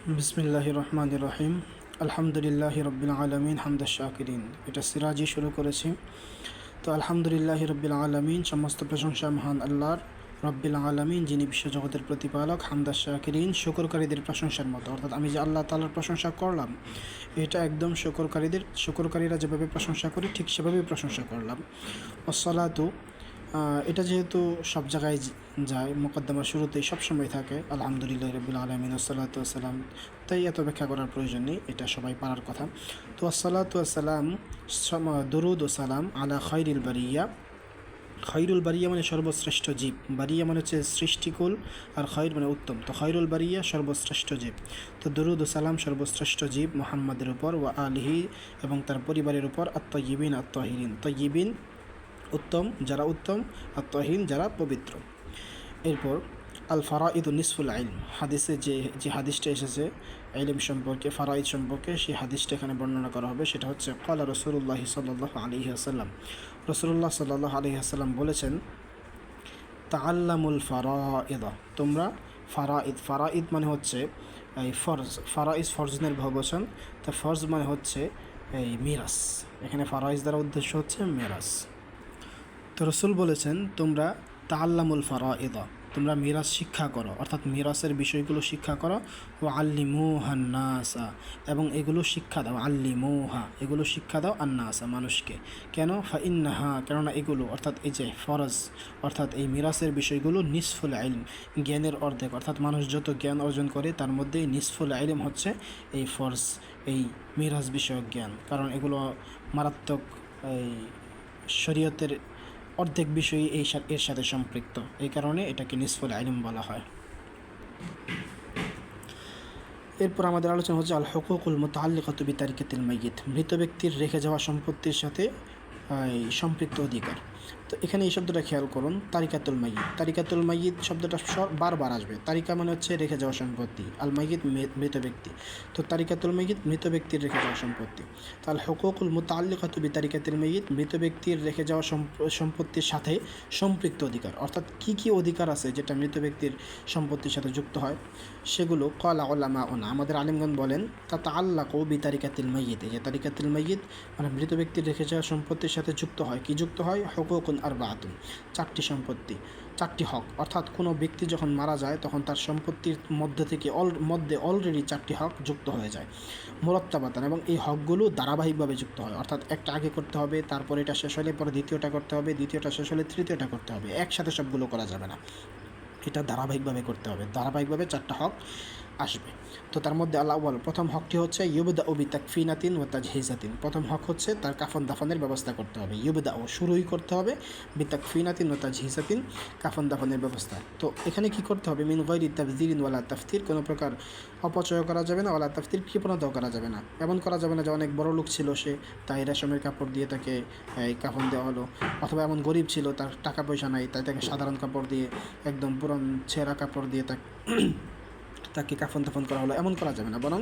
বিসমিল্লাহির রহমানির রহিম। আলহামদুলিল্লাহি রব্বিল আলামিন হামদাশ শাকিরিন। এটা সিরাজি শুরু করেছি। তো আলহামদুলিল্লাহি রব্বিল আলামিন, সমস্ত প্রশংসা মহান আল্লাহর। রব্বিল আলামিন, যিনি বিশ্বজগতের প্রতিপালক। হামদাশ শাকিরিন, শুকরকারীদের প্রশংসার মতো। অর্থাৎ আমি যে আল্লাহ তাআলার প্রশংসা করলাম, এটা একদম শুকরকারীরা যেভাবে প্রশংসা করে ঠিক সেভাবেই প্রশংসা করলাম। ওয়াসসালাতু, এটা যেহেতু সব জায়গায় যায়, মোকদ্দমার শুরুতেই সবসময় থাকে আলহামদুলিল্লাহ রবিল আলমিন আসসালাতু আসসালাম, তাই এত ব্যাখ্যা করার প্রয়োজন নেই, এটা সবাই পারার কথা। তো আসসালাতু আসসালাম, দরুদ ও সালাম আলা খৈরিল বারিয়া। খৈরুল বারিয়া মানে সর্বশ্রেষ্ঠ জীব, বারিয়া মানে হচ্ছে সৃষ্টিকুল, আর খৈর মানে উত্তম। তো খৈরুল বারিয়া সর্বশ্রেষ্ঠ জীব। তো দরুদ ও সালাম সর্বশ্রেষ্ঠ জীব মোহাম্মদের উপর, ওয়া আলিহি এবং তার পরিবারের উপর, আত্ময়িবিন আত্মহিরিন, তয়িবিন উত্তম যারা উত্তম, আর তহিন যারা পবিত্র। এরপর আল ফারাইদ নিসফুল ইলম, হাদিসে যে হাদিসটা এসেছে ইলম সম্পর্কে, ফারাইদ সম্পর্কে, সেই হাদিসটা এখানে বর্ণনা করা হবে। সেটা হচ্ছে ক্বালা রাসূলুল্লাহ সাল্লাল্লাহু আলাইহি ওয়াসাল্লাম, রাসূলুল্লাহ সাল্লাল্লাহু আলাইহি ওয়াসাল্লাম বলেছেন, তাআল্লামুল ফারাইদ, তোমরা ফারাইদ মানে হচ্ছে এই ফরজ, ফারাইজ ফরজনের বহুবচন। তো ফরজ মানে হচ্ছে এই মিরাস, এখানে ফারাইজ দ্বারা উদ্দেশ্য হচ্ছে মিরাস। তো রসুল বলেছেন, তোমরা তাআল্লামুল ফারাইদা, তোমরা মিরাস শিক্ষা করো, অর্থাৎ মিরাসের বিষয়গুলো শিক্ষা করো। ও আল্লিমুহান নাসা, এবং এগুলো শিক্ষা দাও, আল্লিমুহা এগুলো শিক্ষা দাও, আন্নাসা মানুষকে। কেন? ফাইন্নাহা, কেননা এগুলো অর্থাৎ এই যে ফরজ, অর্থাৎ এই মিরাসের বিষয়গুলো নিসফুল ইলম, জ্ঞানের অর্ধেক। অর্থাৎ মানুষ যত জ্ঞান অর্জন করে তার মধ্যে নিসফুল ইলম হচ্ছে এই ফরজ, এই মিরাস বিষয়ক জ্ঞান। কারণ এগুলো মারাত্মক এই শরীয়তের অর্ধেক বিষয়ই এর সাথে সম্পৃক্ত, এই কারণে এটাকে নিসফুল ইলম বলা হয়। এরপর আমাদের আলোচনা হচ্ছে আল হুকুকুল মুতাআল্লিকাতু বিতারিকাতিল মাইয়িত, মৃত ব্যক্তির রেখে যাওয়া সম্পত্তির সাথে সম্পৃক্ত অধিকার। তো এখানে এই শব্দটা খেয়াল করুন, তারিকাতুল মাইয়িত। তারিকাতুল মাইয়িত শব্দটা বারবার আসবে। তারিকা মানে হচ্ছে রেখে যাওয়া সম্পত্তি, আল মাইয়িত মৃত ব্যক্তি। তো তারিকাতুল মাইয়িত মৃত ব্যক্তির রেখে যাওয়া সম্পত্তি। তো আল হুকুকুল মুতাআল্লিকাতু বিতারিকাতিল মাইয়িত, মৃত ব্যক্তির রেখে যাওয়া সম্পত্তির সাথে সম্পৃক্ত অধিকার। অর্থাৎ কী কী অধিকার আছে যেটা মৃত ব্যক্তির সম্পত্তির সাথে যুক্ত হয়, সেগুলো ক্বালা উলামাউনা, আমাদের আলিমগণ বলেন, তাতাআল্লাকু বিতারিকাতিল মাইয়িত, যে তারিকাতুল মাইয়িত মানে মৃত ব্যক্তির রেখে যাওয়া সম্পত্তির সাথে যুক্ত হয়। কি যুক্ত হয়? হুকুকুন আরবাআতুন, চারটি সম্পত্তি, চারটি হক। অর্থাৎ কোনো ব্যক্তি যখন মারা যায় তখন তার সম্পত্তির মধ্যে অলরেডি চারটি হক যুক্ত হয়ে যায়, মুরাত্তাবাতান, এবং এই হকগুলো ধারাবাহিকভাবে যুক্ত হয়। অর্থাৎ একটা আগে করতে হবে, তারপর এটা শেষ হলে পরে দ্বিতীয়টা করতে হবে, দ্বিতীয়টা শেষ হলে তৃতীয়টা করতে হবে, একসাথে সবগুলো করা যাবে না, এটা ধারাবাহিকভাবে করতে হবে। ধারাবাহিকভাবে চারটা হক আসবে। তো তার মধ্যে আল্লাহ বল, প্রথম হকটি হচ্ছে ইউবদা ও বিতাকফিনাতিন ও তাজহিজাতিন, প্রথম হক হচ্ছে তার কাফন দাফনের ব্যবস্থা করতে হবে। ইউবদা ও শুরুই করতে হবে, বিতাকফিনাতিন ও তাজহিজাতিন কাফন দাফনের ব্যবস্থা। তো এখানে কি করতে হবে? মিন গায়রি তাবযিরিন ওয়ালা তাফতির, কোনো প্রকার অপচয় করা যাবে না, ওয়ালা তাফতির কৃপণতাও করা যাবে না। এমন করা যাবে না যে অনেক বড় লোক ছিল সে, তাই রেশমের কাপড় দিয়ে তাকে কাফন দেওয়া হলো, অথবা এমন গরিব ছিল তার টাকা পয়সা নাই, তাই তাকে সাধারণ কাপড় দিয়ে, একদম পুরান ছেঁড়া কাপড় দিয়ে তাকে কাফন দাফন করা হলো, এমন করা যাবে না। বরং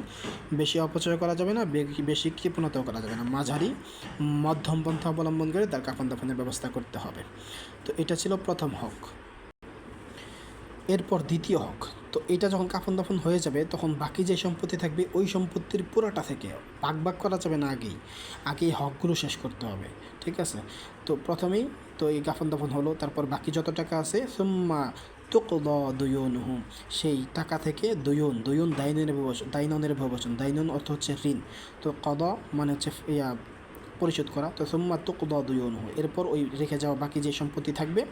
বেশি অপচয় করা যাবে না, বেশি কৃপণতাও করা যাবে না, মাঝারি মধ্যম পন্থা অবলম্বন করে তার কাফন দাফনের ব্যবস্থা করতে হবে। তো এটা ছিল প্রথম হক। এরপর দ্বিতীয় হক, তো এটা যখন কাফন দাফন হয়ে যাবে তখন বাকি যে সম্পত্তি থাকবে ওই সম্পত্তির পুরোটা থেকে ভাগ করা যাবে না, আগেই হকগুলো শেষ করতে হবে। ঠিক আছে? তো প্রথমেই তো এই কাফন দাফন হলো, তারপর বাকি যত টাকা আছে সুম্মা তুকদা দুয়ুনহু, সেই টাকা থেকে দুয়ুন দাইননের বহুবচন, দাইনন অর্থ হচ্ছে ঋণ। তো কদা মানে হচ্ছে পরিশোধ করা। তো সুম্মা তুকদা দুয়ুনহু, এরপর ওই রেখে যাওয়া বাকি যে সম্পত্তি থাকবে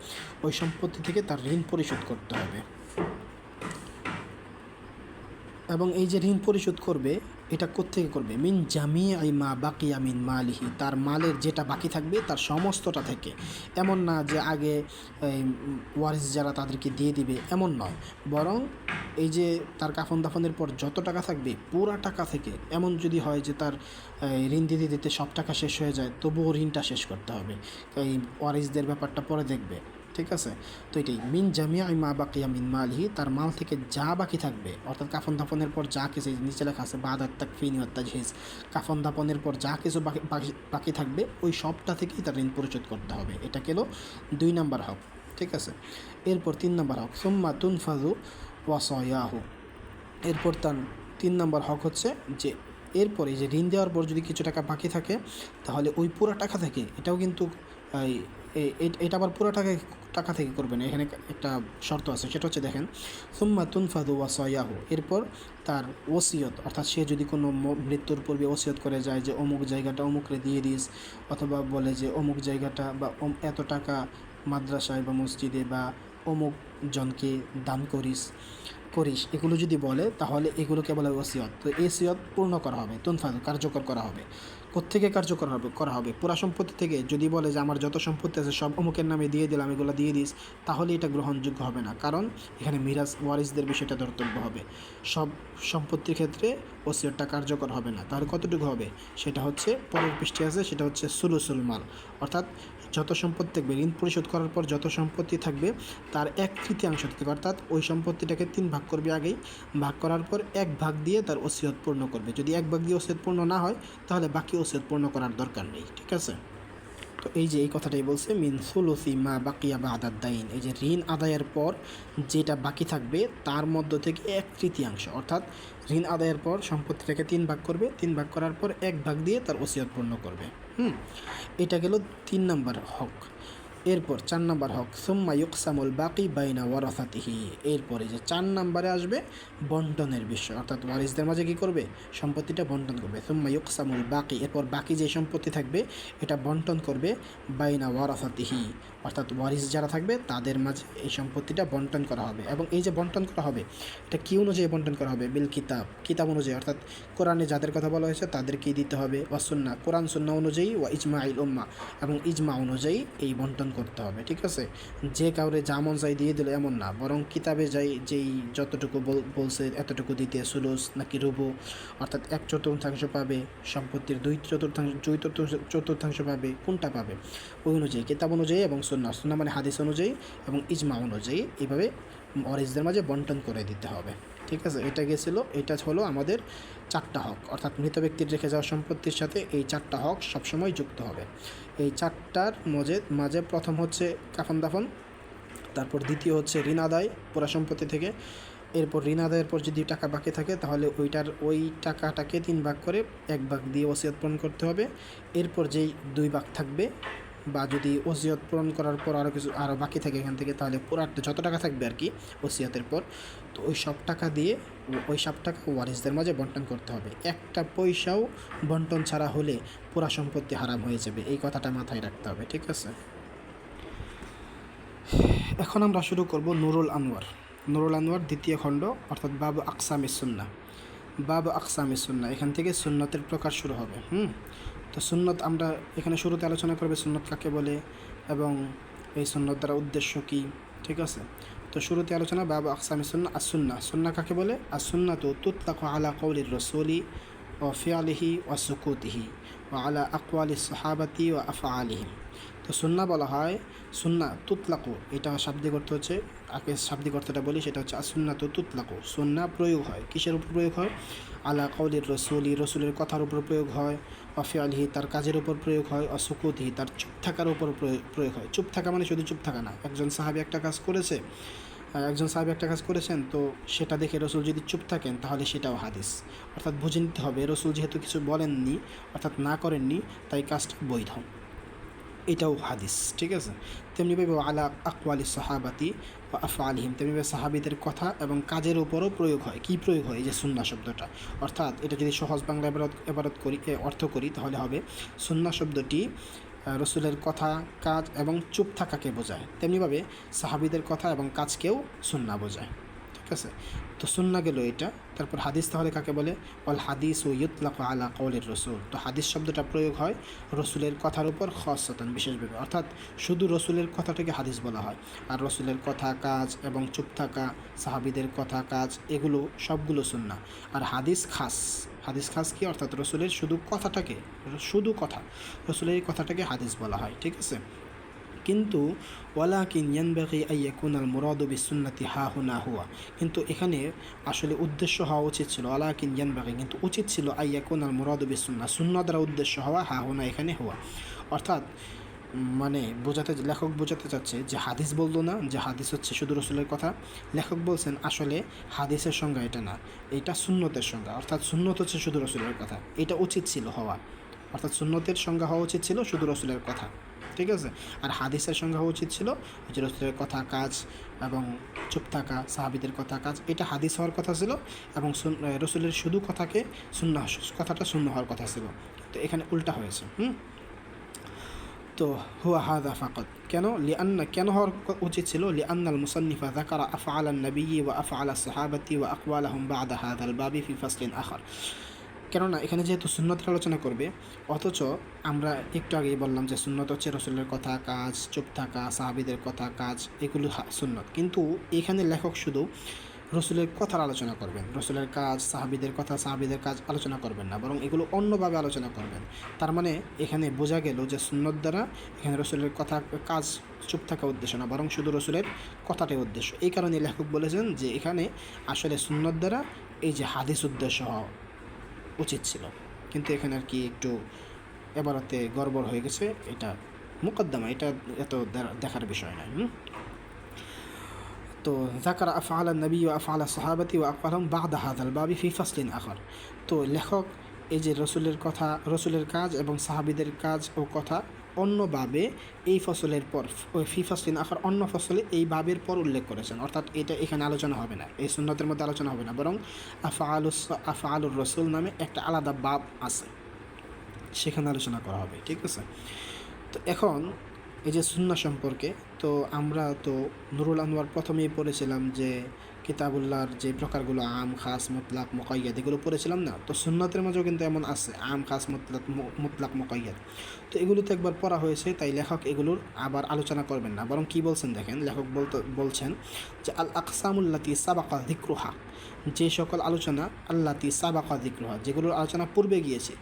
ওই সম্পত্তি থেকে তার ঋণ পরিশোধ করতে হবে। এবং এই যে ঋণ পরিশোধ করবে এটা কোত্থেকে করবে? মিন জামিআ মা বাকিয়া মিন মালিহি, তার মালের যেটা বাকি থাকবে তার সমস্তটা থেকে। এমন না যে আগে ওয়ারিস যারা তাদেরকে দিয়ে দিবে, এমন নয়, বরং এই যে তার কাফন দাফনের পর যত টাকা থাকবে পুরা টাকা থেকে। এমন যদি হয় যে তার ঋণ দিতে দিতে সব টাকা শেষ হয়ে যায়, তবুও ঋণটা শেষ করতে হবে। এই ওয়ারিসদের ব্যাপারটা পরে দেখবে। ঠিক আছে? তো এটাই মিন জামিআ মা বাকিয়া মিন মালিহি, তার মাল থেকে যা বাকি থাকবে, অর্থাৎ কাফন দাফনের পর যা কিছু, নিচে লেখা আছে বাদাত তাকফিন ওয়াত তাজহিজ, কাফন দাফনের পর যা কিছু বাকি থাকবে ওই সবটা থেকেই তার ঋণ পরিশোধ করতে হবে। এটা গেল 2 নম্বর হক। ঠিক আছে? এরপর 3 নম্বর হক, সুম্মা তুনফাযু ওয়াসায়াহু, এরপর তার 3 নম্বর হক হচ্ছে যে এরপরে যে ঋণ দেওয়ার পর যদি কিছু টাকা বাকি থাকে তাহলে ওই পুরো টাকা থেকে এটাও কিন্তু এটা আবার পুরো টাকা থেকে করবে না, এখানে একটা শর্ত আছে, সেটা হচ্ছে দেখেন সুম্মা তুনফাদু ওয়াসায়াহু, এরপর তার ওসিয়ত, অর্থাৎ সে যদি কোনো মৃত্যুর পূর্বে ওসিয়ত করে যায় যে অমুক জায়গাটা অমুকরে দিয়ে দিস, অথবা বলে যে অমুক জায়গাটা বা এত টাকা মাদ্রাসায় বা মসজিদে বা অমুক জনকে দান করিস, এগুলো যদি বলে তাহলে এগুলোকে বলা হবে ওসিয়ত। তো এই সিয়ত পূর্ণ করা হবে, তুনফাদু কার্যকর করা হবে। কোত্থেকে কার্যকর করা হবে? পুরা সম্পত্তি থেকে। যদি বলে যে আমার যত সম্পত্তি আছে সব অমুকের নামে দিয়ে দিলাম, এগুলো দিয়ে দিস, তাহলে এটা গ্রহণযোগ্য হবে না, কারণ এখানে মিরাজ ওয়ারিসদের বিষয়টা ধর্তব্য হবে। সব সম্পত্তির ক্ষেত্রে ওসিয়তটা কার্যকর হবে না। তাহলে কতটুকু হবে? সেটা হচ্ছে পরের পৃষ্ঠে আছে, সেটা হচ্ছে সুলুসুল মাল, অর্থাৎ যত সম্পত্তি থাকবে, ঋণ পরিশোধ করার পর যত সম্পত্তি থাকবে তার 1/3 থেকে, অর্থাৎ ওই সম্পত্তিটাকে 3 ভাগ করবে আগেই, ভাগ করার পর 1 ভাগ দিয়ে তার ওসিয়ত পূর্ণ করবে। যদি 1 ভাগ দিয়ে ওসিয়ত পূর্ণ না হয় তাহলে বাকি ওসিয়ত পূর্ণ করার দরকার নেই, ঠিক আছে? তো এই যে এই কথাটাই বলছে মিন সুলুসি মা বাকিয়া বাদাদ দাইন, এই যে ঋণ আদায়ের পর যেটা বাকি থাকবে তার মধ্য থেকে 1/3, অর্থাৎ ঋণ আদায়ের পর সম্পত্তিটাকে 3 ভাগ করবে, 3 ভাগ করার পর 1 ভাগ দিয়ে তার ওসিয়ত পূর্ণ করবে। এটা গেল 3 নম্বর হক। এরপর 4 নম্বর হক সুম্মা ইউকসামুল বাকি বাইনা ওয়ারাসাতিহি, এরপরে যে 4 নম্বরে আসবে বন্টনের বিষয়, অর্থাৎ ওয়ারিসদের মাঝে কী করবে? সম্পত্তিটা বন্টন করবে। সুম্মা ইউকসামুল বাকি, এরপর বাকি যে সম্পত্তি থাকবে এটা বন্টন করবে বাইনা ওয়ারাসাতিহি, অর্থাৎ ওয়ারিস যারা থাকবে তাদের মাঝে এই সম্পত্তিটা বন্টন করা হবে। এবং এই যে বন্টন করা হবে এটা কী অনুযায়ী বন্টন করা হবে? বিল কিতাব অনুযায়ী, অর্থাৎ কোরআনে যাদের কথা বলা হয়েছে তাদেরকেই দিতে হবে, ওয়া সুন্নাহ কোরআন সুন্নাহ অনুযায়ী, ওয়া ইজমাইল উম্মাহ এবং ইজমা অনুযায়ী এই বন্টন করতে হবে, ঠিক আছে? যে কাউরে যা মন চাই দিয়ে দিল এমন না, বরং কিতাবে যেই যতটুকু বলছে এতটুকু দিতে, সুলুস নাকি রুবু, অর্থাৎ 1/4 পাবে, সম্পত্তির 2/4 পাবে, কোনটা পাবে ওই অনুযায়ী, কিতাব অনুযায়ী এবং সুন্নাহ মানে হাদিস অনুযায়ী এবং ইজমা অনুযায়ী এইভাবে ওয়ারিসদের মাঝে বন্টন করে দিতে হবে, ঠিক আছে? এটা গেছিলো, এটা হলো আমাদের 4টা হক, অর্থাৎ মৃত ব্যক্তির রেখে যাওয়া সম্পত্তির সাথে এই 4টা হক সবসময় যুক্ত হবে। এই 4টার মাঝে প্রথম হচ্ছে কাফন দাফন, তারপর দ্বিতীয় হচ্ছে ঋণ আদায় পুরা সম্পত্তি থেকে, এরপর ঋণ আদায়ের পর যদি টাকা বাকি থাকে তাহলে ওই টাকাটাকে 3 ভাগ করে 1 ভাগ দিয়ে ওসিয়ত পূরণ করতে হবে। এরপর যেই 2 ভাগ থাকবে, বা যদি ওসিয়ত পূরণ করার পর আরও বাকি থাকে এখান থেকে, তাহলে পুরাটা যত টাকা থাকবে আর কি ওসিয়তের পর, তো ওই সব টাকা ওয়ারিসদের মাঝে বন্টন করতে হবে। একটা পয়সাও বন্টন ছাড়া হলে পুরা সম্পত্তি হারাম হয়ে যাবে, এই কথাটা মাথায় রাখতে হবে, ঠিক আছে? এখন আমরা শুরু করব নুরুল আনোয়ার দ্বিতীয় খণ্ড, অর্থাৎ বাবু আকসামিস সুন্নাহ। এখান থেকে সুন্নতের প্রকার শুরু হবে। তো সুন্নত আমরা এখানে শুরুতে আলোচনা করবে সুন্নত কাকে বলে এবং এই সুন্নত দ্বারা উদ্দেশ্য কী, ঠিক আছে? তো শুরুতে আলোচনা বাবু আকসামিস সুন্নাহ কাকে বলে? আসুন্নাতু তুতলাকু আলা কওলির রাসূলি ওয়া ফিআলিহি ওয়া সুকুতিহি ওয়া আলা আকওয়ালিস সাহাবাতি ওয়া আফআলিহিম। তো সুন্নাহ বলা হয়, সুন্নাহ তুতলাকু, এটা শাব্দিক অর্থ হচ্ছে, আগে শাব্দিক অর্থটা বলি, সেটা হচ্ছে আসুন্নাতু তুতলাকু, সুন্নাহ প্রয়োগ হয় কিসের উপর প্রয়োগ হয়? আলা কওলির রসুলের কথার উপর প্রয়োগ হয়, ওয়া ফিআলিহি তার কাজের উপর প্রয়োগ হয়, ওয়া সুকুতিহি তার চুপ থাকার উপর প্রয়োগ হয়। চুপ থাকা মানে শুধু চুপ থাকা না, একজন সাহাবী একটা কাজ করেছেন, তো সেটা দেখে রসুল যদি চুপ থাকেন তাহলে সেটাও হাদিস, অর্থাৎ বুঝে নিতে হবে রসুল যেহেতু কিছু বলেননি, অর্থাৎ না করেননি, তাই কাজটা বৈধ, এটাও হাদিস, ঠিক আছে? তেমনিভাবে আলা আকওয়ালি সাহাবাতি বা আফআলিহিম, তেমনিভাবে সাহাবিদের কথা এবং কাজের উপরও প্রয়োগ হয়। কী প্রয়োগ হয়? এই যে সুন্নাহ শব্দটা, অর্থাৎ এটা যদি সহজ বাংলা অর্থ করি তাহলে হবে সুন্নাহ শব্দটি রসুলের কথা, কাজ এবং চুপ থাকাকে বোঝায়, তেমনিভাবে সাহাবিদের কথা এবং কাজকেও সুন্নাহ বোঝায়, ঠিক আছে? তো সুন্নাহ গেল এটা। তারপর হাদিস তাহলে কাকে বলে? ওয়াল হাদিস ও ইউতলাকু আলা কওলির রসুল। তো হাদিস শব্দটা প্রয়োগ হয় রসুলের কথার উপর খাসসাতান, বিশেষভাবে, অর্থাৎ শুধু রসুলের কথাটাকে হাদিস বলা হয়, আর রসুলের কথা, কাজ এবং চুপ থাকা, সাহাবিদের কথা, কাজ, এগুলো সবগুলো সুন্নাহ। আর হাদিস খাস কি? অর্থাৎ রসুলের শুধু রসুলের কথাটাকে হাদিস বলা হয়, ঠিক আছে? কিন্তু ওয়ালাকিন ইয়ানবাগি আন ইয়াকুনাল মুরাদু বিসুন্নতি হাহুনা হুয়া, কিন্তু এখানে আসলে উদ্দেশ্য হওয়া উচিত ছিল, ওয়ালাকিন ইয়ানবাগি কিন্তু উচিত ছিল আন ইয়াকুনাল মুরাদু বিসুন্নাহ, সুন্নাহ দ্বারা উদ্দেশ্য হওয়া হাহুনা এখানে হুয়া, অর্থাৎ মানে লেখক বোঝাতে চাচ্ছে যে হাদিস বলতো না যে হাদিস হচ্ছে শুধু রসুলের কথা। লেখক বলছেন আসলে হাদিসের সংজ্ঞা এটা না, এটা সুন্নতের সংজ্ঞা, অর্থাৎ সুন্নত হচ্ছে শুধু রসুলের কথা, এটা উচিত ছিল হওয়া, অর্থাৎ সুন্নতের সংজ্ঞা হওয়া উচিত ছিল শুধু রসুলের কথা, ঠিক আছে। আর হাদিসের সংজ্ঞা হওয়া উচিত ছিল যে রসুলের কথা কাজ এবং চুপ থাকা, সাহাবিদের কথা কাজ, এটা হাদিস হওয়ার কথা ছিল, এবং রসুলের শুধু কথাটা শূন্য হওয়ার কথা ছিল। তো এখানে উল্টা হয়েছে। তো হুয়া হাদা ফাকত কেন হওয়ার উচিত ছিল লিআন্নাল মুসান্নিফা যাকারা আফআলান নবিয়্যি ওয়া আফআলা সাহাবাতি ওয়া আকওয়ালাহুম বা'দা হাযাল বাবি ফি ফাসলিন আখার। কেননা এখানে যেহেতু সুন্নতের আলোচনা করবে, অথচ আমরা একটু আগেই বললাম যে সুন্নত হচ্ছে রসুলের কথা কাজ, চুপ থাকা, সাহাবিদের কথা কাজ, এগুলো সুন্নত। কিন্তু এখানে লেখক শুধু রসুলের কথার আলোচনা করবেন, রসুলের কাজ, সাহাবিদের কথা, সাহাবিদের কাজ আলোচনা করবেন না, বরং এগুলো অন্যভাবে আলোচনা করবেন। তার মানে এখানে বোঝা গেল যে সুন্নত দ্বারা এখানে রসুলের কথা কাজ চুপ থাকা উদ্দেশ্য না, বরং শুধু রসুলের কথাটাই উদ্দেশ্য। এই কারণে লেখক বলেছেন যে এখানে আসলে সুন্নত দ্বারা এই যে হাদিস উদ্দেশ্য হওয়া উচিত ছিল, কিন্তু এখানে আর কি একটু এবারতে গড়বড় হয়ে গেছে। এটা মুকদ্দমা, এটা এত দেখার বিষয় নয়। তো যাকারা আফআল নবী ওয়া আফআল সাহাবাতি ওয়া আকওয়ালহুম বা'দা হাযাল বাবি ফি ফাসলিন আখার। তো লেখক এই যে রসুলের কথা, রসুলের কাজ এবং সাহাবিদের কাজ ও কথা অন্যভাবে এই ফসলের পর, ফি ফাসলিন আখার অন্য ফসলে এই বাবের পর উল্লেখ করেছেন, অর্থাৎ এটা এখানে আলোচনা হবে না, এই সুন্নতের মধ্যে আলোচনা হবে না, বরং আফআলুর রসুল নামে একটা আলাদা বাব আছে, সেখানে আলোচনা করা হবে, ঠিক আছে। তো এখন এই যে সুন্নাহ সম্পর্কে, তো আমরা তো নুরুল আনোয়ার প্রথমেই পড়েছিলাম যে কিতাবুল্লাহর যে প্রকারগুলো আম, খাস, মুতলাক, মুকাইয়াদ, এগুলো পড়েছিলাম না? তো সুন্নাতের মাঝেও কিন্তু এমন আছে আম, খাস, মুতলাক, মুকাইয়াদ। তো এগুলো তো একবার পড়া হয়েছে, তাই লেখক এগুলোর আবার আলোচনা করবেন না, বরং কী বলছেন দেখেন, লেখক বলছেন যে আল আকসামুল্লাতি সাবাকা যিকরুহা, যে সকল আলোচনা আল্লাতি সাবাকা যিকরুহা, যেগুলোর আলোচনা পূর্বে গিয়েছে,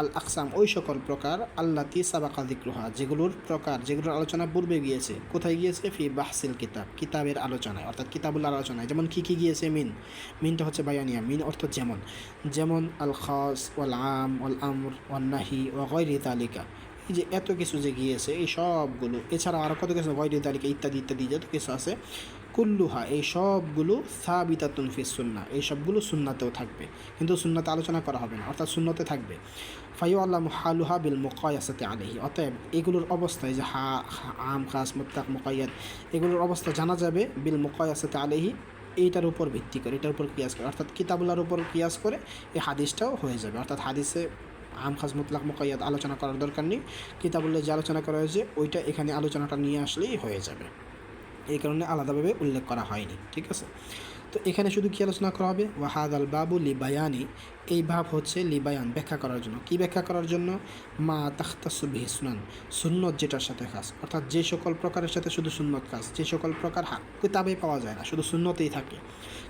আল আকসাম ওই সকল প্রকার, আল্লাতি সাবাকা যিকরুহা যেগুলোর আলোচনা পূর্বে গিয়েছে। কোথায় গিয়েছে? ফি বাহসিল কিতাব, কিতাবের আলোচনায়, অর্থাৎ কিতাবুল্লাহর আলোচনায়। যেমন কী গিয়েছে? মিনটা হচ্ছে বায়ানিয়া, মিন অর্থ যেমন আল খাস ওয়াল আম ওয়াল আমর ওয়ান নাহি ওয়া গায়রি যালিকা, এই যে এত কিছু যে গিয়েছে এই সবগুলো, এছাড়াও আরও কত কিছু, গায়রি যালিকা ইত্যাদি ইত্যাদি যত কিছু আছে, কুল্লুহা এই সবগুলো সাবিতাতুন ফিস সুন্নাহ, এই সবগুলো সুন্নাতেও থাকবে, কিন্তু সুন্নাতে আলোচনা করা হবে না, অর্থাৎ সুন্নতে থাকবে। ফায়ুআল্লামু হালুহা বিল মুকায়াসাতি আলাইহি, অতএব এগুলোর অবস্থায় যে আম, খাস, মুতলাক, মুকাইয়াদ, এগুলোর অবস্থা জানা যাবে বিল মুকায়াসাতি আলাইহি, এইটার উপর ভিত্তি করে, এটার উপর কিয়াস করে, অর্থাৎ কিতাবুল্লাহর উপর কিয়াস করে এই হাদিসটাও হয়ে যাবে। অর্থাৎ হাদিসে আম, খাস, মুতলাক, মুকাইয়াদ আলোচনা করার দরকার নেই, কিতাবুল্লাহ যে আলোচনা করা হয়েছে ওইটা এখানে আলোচনাটা নিয়ে আসলেই হয়ে যাবে, এই কারণে আলাদাভাবে উল্লেখ করা হয়নি, ঠিক আছে। তো এখানে শুধু কী আলোচনা করা হবে? ওয়াহাদাল বাবু লিবায়ানি, এই ভাব হচ্ছে লিবায়ান, ব্যাখ্যা করার জন্য। কি ব্যাখ্যা করার জন্য? মা তাখতাসু বিহি সুনান, সুন্নত যেটার সাথে খাস, অর্থাৎ যে সকল প্রকারের সাথে শুধু সুন্নত খাস, যে সকল প্রকার কিতাবে পাওয়া যায় না, শুধু সুন্নতেই থাকে,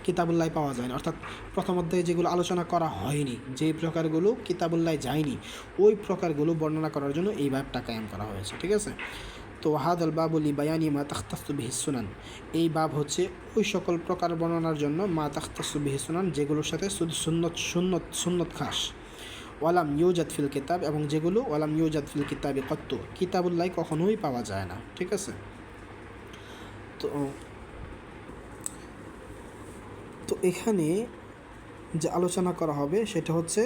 কিতাবুল্লাহ পাওয়া যায় না, অর্থাৎ প্রথম অধ্যায়ে যেগুলো আলোচনা করা হয়নি, যেই প্রকারগুলো কিতাবুল্লাহ যায়নি, ওই প্রকারগুলো বর্ণনা করার জন্য এই ভাবটা কায়েম করা হয়েছে, ঠিক আছে। তো হাদাল বাবুলি বায়ানি মা তাখতাসু বিহি সুনান, এই বাব হচ্ছে ওই সকল প্রকার বর্ণনার জন্য মা তাখতাসু বিহি সুনান, যেগুলোর সাথে শুধু সুন্নত খাস, ওয়ালাম ইউজাদ ফিল কিতাব, এবং যেগুলো ওয়ালাম ইউজাদ ফিল কিতাবি কত্তু, কিতাবুল্লাহ কখনোই পাওয়া যায় না, ঠিক আছে। তো এখানে যে আলোচনা করা হবে সেটা হচ্ছে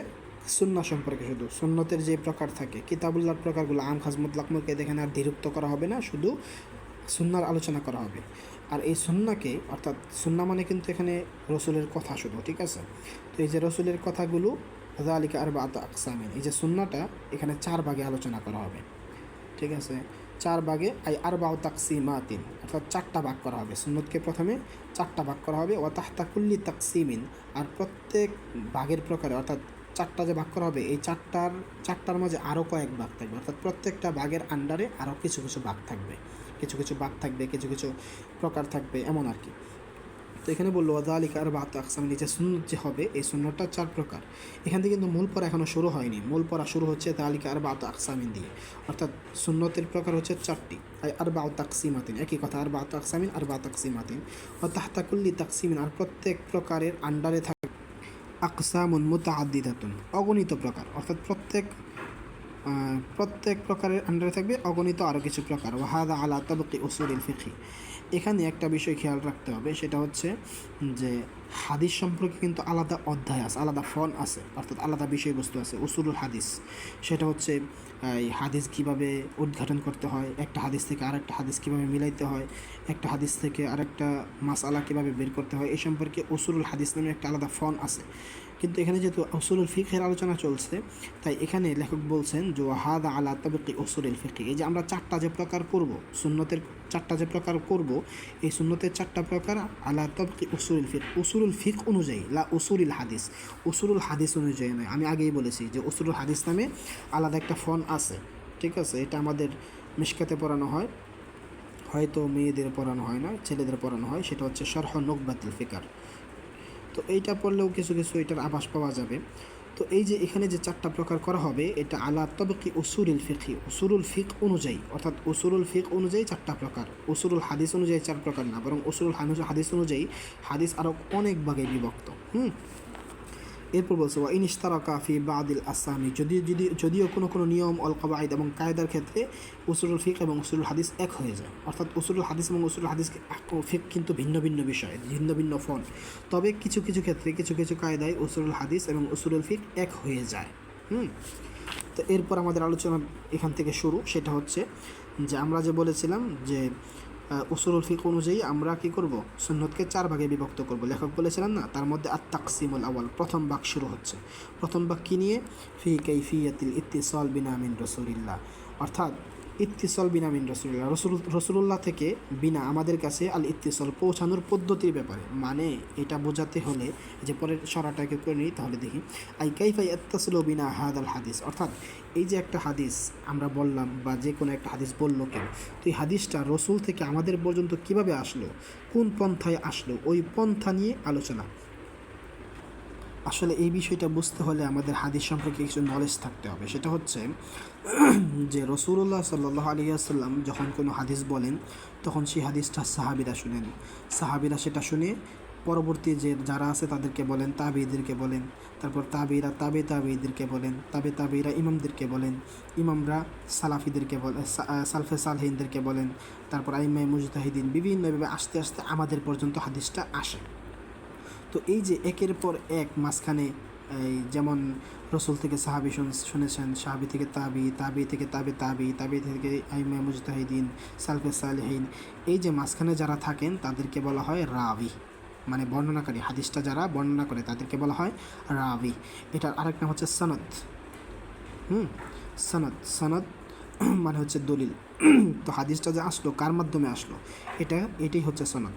সুন্নাহ সম্পর্কে, শুধু সুন্নতের যে প্রকার থাকে, কিতাবুল্লাহর প্রকারগুলো আম, খাস, মুতলাক, মুকাইয়াদ এখানে আর দ্বিরুক্ত করা হবে না, শুধু সুন্নাহর আলোচনা করা হবে। আর এই সুন্নাহকে, অর্থাৎ সুন্নাহ মানে কিন্তু এখানে রসুলের কথা শুধু, ঠিক আছে। তো এই যে রসুলের কথাগুলো যালিকা আরবাআতু আকসামিন, এই যে সুন্নাহটা এখানে 4 ভাগে আলোচনা করা হবে, ঠিক আছে। 4 ভাগে, আই আরবাউ তাকসিমাতিন, অর্থাৎ 4টা ভাগ করা হবে, সুন্নতকে প্রথমে 4টা ভাগ করা হবে। ওয়া তাহতা কুল্লি তাকসিমিন, আর প্রত্যেক ভাগের প্রকারে, অর্থাৎ 4টা যে ভাগ করা হবে, এই চারটার মাঝে আরও কয়েক ভাগ থাকবে, অর্থাৎ প্রত্যেকটা ভাগের আন্ডারে আরও কিছু কিছু ভাগ থাকবে, কিছু কিছু প্রকার থাকবে, এমন আর কি। তো এখানে বললো যালিকা আরবাআতু আকসাম, যে সুন্নত যে হবে এই সুন্নতটা 4 প্রকার। এখান থেকে কিন্তু মূল পড়া এখনও শুরু হয়নি, মূল পড়া শুরু হচ্ছে যালিকা আরবাআতু আকসামিন দিয়ে, অর্থাৎ সুন্নতের প্রকার হচ্ছে 4টি, আরবাউ তাকসিমাতিন, একই কথা, আরবাআতু আকসামিন, আরবাউ তাকসিমাতিন। ওয়া তাহতা কুল্লি তাকসিমিন, আর প্রত্যেক প্রকারের আন্ডারে থাকে আকসামুন মুতাআদ্দিদাতুন, অগণিত প্রকার, অর্থাৎ প্রত্যেক প্রত্যেক প্রকারের আন্ডারে থাকবে অগণিত আরও কিছু প্রকার। ওয়াহাদা আলা তাবকি উসুলিল ফিকহি। এখানে একটা বিষয় খেয়াল রাখতে হবে, সেটা হচ্ছে যে হাদিস সম্পর্কে কিন্তু আলাদা অধ্যায় আছে, আলাদা ফন আছে, অর্থাৎ আলাদা বিষয়বস্তু আছে। উসুলুল হাদিস সেটা হচ্ছে এই হাদিস কীভাবে উদ্ঘাটন করতে হয়, একটা হাদিস থেকে আরেকটা হাদিস কীভাবে মিলাইতে হয়, একটা হাদিস থেকে আরেকটা মাসআলা কীভাবে বের করতে হয়, এই সম্পর্কে উসুলুল হাদিস নামে একটা আলাদা ফন আছে। কিন্তু এখানে যেহেতু উসুলুল ফিকহের আলোচনা চলছে, তাই এখানে লেখক বলছেন যে ওয়াহাদা আলা তাবকি উসুলুল ফিকহি। এই যে আমরা চারটা যে প্রকার করব, সুন্নতের চারটা যে প্রকার করব, এই সুন্নতের চারটা প্রকার আলা তাবকি উসুলুল ফিক, উসুলুল ফিক অনুযায়ী, লা উসুলুল হাদিস, উসুলুল হাদিস অনুযায়ী নয়। আমি আগেই বলেছি যে উসুলুল হাদিস নামে আলাদা একটা ফন আছে, ঠিক আছে? এটা আমাদের মিশকাতে পড়ানো হয়, হয়তো মেয়েদের পড়ানো হয় না, ছেলেদের পড়ানো হয়। সেটা হচ্ছে শরহ নুকবাতুল ফিকার। তো এইটা পড়লেও কিছু কিছু এটার আভাস পাওয়া যাবে। তো এই যে এখানে যে চারটা প্রকার করা হবে, এটা আলা তবকি উসুলুল ফিকহি, উসুলুল ফিক অনুযায়ী, অর্থাৎ উসুলুল ফিক অনুযায়ী চারটা প্রকার, উসুলুল হাদিস অনুযায়ী চার প্রকার না, বরং উসুলুল হাদিস অনুযায়ী হাদিস আরও অনেক ভাগে বিভক্ত। এরপর বলছে ওয়া ইনশতারাকা ফি বাদিল আসামি, যদিও কোনো নিয়ম অল কওয়াইদ এবং কায়দার ক্ষেত্রে উসুলুল ফিক এবং উসুলুল হাদিস এক হয়ে যায়। অর্থাৎ উসুলুল হাদিস এবং উসুলুল হাদিস ফিক কিন্তু ভিন্ন ভিন্ন বিষয়, ভিন্ন ভিন্ন ফন। তবে কিছু কিছু ক্ষেত্রে কিছু কিছু কায়দায় উসুলুল হাদিস এবং উসুলুল ফিক এক হয়ে যায়। তো এরপর আমাদের আলোচনা এখান থেকে শুরু। সেটা হচ্ছে যে আমরা যে বলেছিলাম যে উসুলুল ফিক অনুযায়ী আমরা কী করব, সুন্নতকে চার ভাগে বিভক্ত করব। লেখক বলেছিলেন না, তার মধ্যে আত তাকসিমুল আওয়াল, প্রথম ভাগ শুরু হচ্ছে। প্রথম ভাগ কী নিয়ে? ফি কাইফিয়াতিল ইত্তিসাল বিনা মিন রাসূলিল্লাহ, অর্থাৎ ইত্তিসাল বিনা মিন রাসূলিল্লাহ, রসুলুল্লাহ থেকে বিনা আমাদের কাছে আল ইত্তিসাল পৌঁছানোর পদ্ধতির ব্যাপারে। মানে এটা বোঝাতে হলে যে পরের সরাটাকে করে নিই, তাহলে দেখি আই কাইফা ইয়াত্তাসিলু বিনা হাদাল হাদিস, অর্থাৎ এই যে একটা হাদিস আমরা বললাম বা যে কোনো একটা হাদিস বললো কেউ, তো এই হাদিসটা রসুল থেকে আমাদের পর্যন্ত কিভাবে আসলো, কোন পন্থায় আসলো, ওই পন্থা নিয়ে আলোচনা। আসলে এই বিষয়টা বুঝতে হলে আমাদের হাদিস সম্পর্কে কিছু নলেজ থাকতে হবে। সেটা হচ্ছে যে রাসূলুল্লাহ সাল্লাল্লাহু আলাইহি ওয়াসাল্লাম যখন কোনো হাদিস বলেন, তখন সেই হাদিসটা সাহাবীরা শুনেন। সাহাবীরা সেটা শুনে পরবর্তী যে যারা আছে তাদেরকে বলেন, তাবেঈদেরকে বলেন, তারপর তাবেঈরা তাবেঈদেরকে বলেন, তাবেঈরা ইমামদেরকে বলেন, ইমামরা সালাফিদেরকে বলেন, সালফে সালহিনদেরকে বলেন, তারপর আইম্মায়ে মুজতাহিদিন, বিভিন্নভাবে আস্তে আস্তে আমাদের পর্যন্ত হাদিসটা আসে। তো এই যে একের পর এক মাঝখানে এই যেমন রসুল থেকে সাহাবি শুনেছেন, সাহাবি থেকে তাবি থেকে তাবি থেকে আইম্মায়ে মুজতাহিদিন, সালফে সালেহিন, এই যে মাঝখানে যারা থাকেন তাদেরকে বলা হয় রাবি, মানে বর্ণনাকারী। হাদিসটা যারা বর্ণনা করে তাদেরকে বলা হয় রাবি। এটার আরেক নাম হচ্ছে সনদ। সনদ মানে হচ্ছে দলিল। তো হাদিসটা যে আসলো কার মাধ্যমে আসলো, এটাই হচ্ছে সনদ।